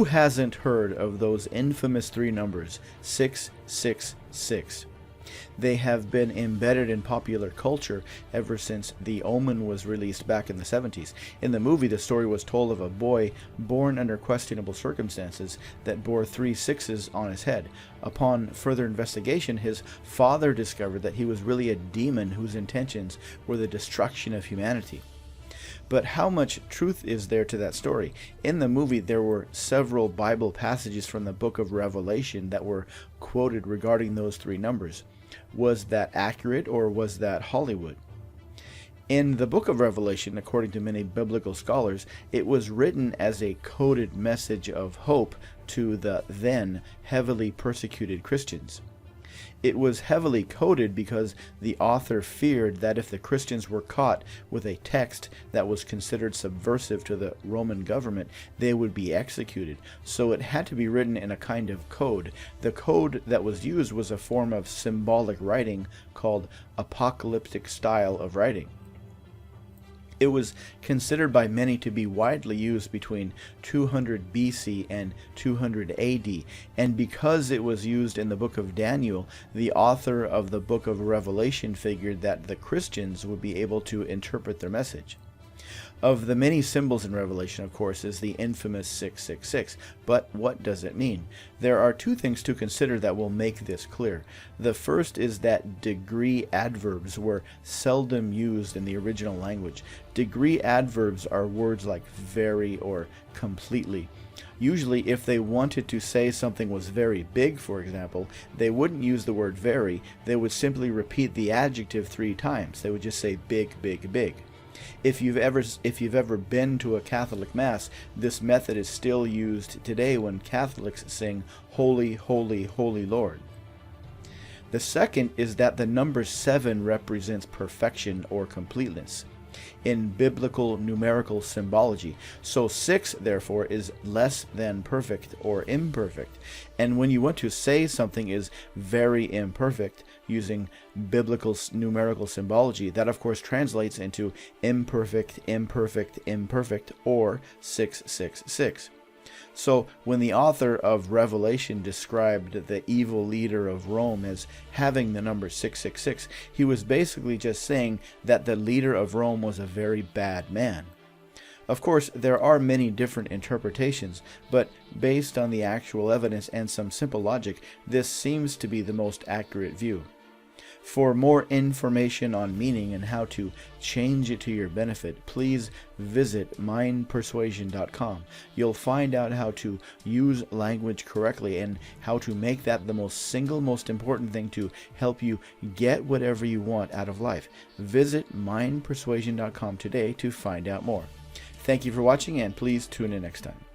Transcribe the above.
hasn't heard of those infamous three numbers, 666? They have been embedded in popular culture ever since The Omen was released back in the 70s. In the movie, the story was told of a boy born under questionable circumstances that bore 3 sixes on his head. Upon further investigation, his father discovered that he was really a demon whose intentions were the destruction of humanity. But how much truth is there to that story? In the movie, there were several Bible passages from the book of Revelation that were quoted regarding those 3 numbers. Was that accurate, or was that Hollywood? In the book of Revelation, according to many biblical scholars, it was written as a coded message of hope to the then heavily persecuted Christians. It was heavily coded because the author feared that if the Christians were caught with a text that was considered subversive to the Roman government, they would be executed. So it had to be written in a kind of code. The code that was used was a form of symbolic writing called apocalyptic style of writing. It was considered by many to be widely used between 200 BC and 200 AD, and because it was used in the book of Daniel, the author of the book of Revelation figured that the Christians would be able to interpret their message. Of the many symbols in Revelation, of course, is the infamous 666. But what does it mean? There are 2 things to consider that will make this clear. The first is that degree adverbs were seldom used in the original language. Degree adverbs are words like very or completely. Usually, if they wanted to say something was very big, for example, they wouldn't use the word very. They would simply repeat the adjective 3 times. They would just say big, big, big. If you've ever been to a Catholic Mass, this method is still used today when Catholics sing Holy, Holy, Holy Lord. The second is that the number 7 represents perfection or completeness in biblical numerical symbology. So 6, therefore, is less than perfect or imperfect. And when you want to say something is very imperfect using biblical numerical symbology, that of course translates into imperfect, imperfect, imperfect, or 666. So when the author of Revelation described the evil leader of Rome as having the number 666, he was basically just saying that the leader of Rome was a very bad man. Of course, there are many different interpretations, but based on the actual evidence and some simple logic, this seems to be the most accurate view. For more information on meaning and how to change it to your benefit, please visit mindpersuasion.com. You'll find out how to use language correctly and how to make that the most important thing to help you get whatever you want out of life. Visit mindpersuasion.com today to find out more. Thank you for watching, and please tune in next time.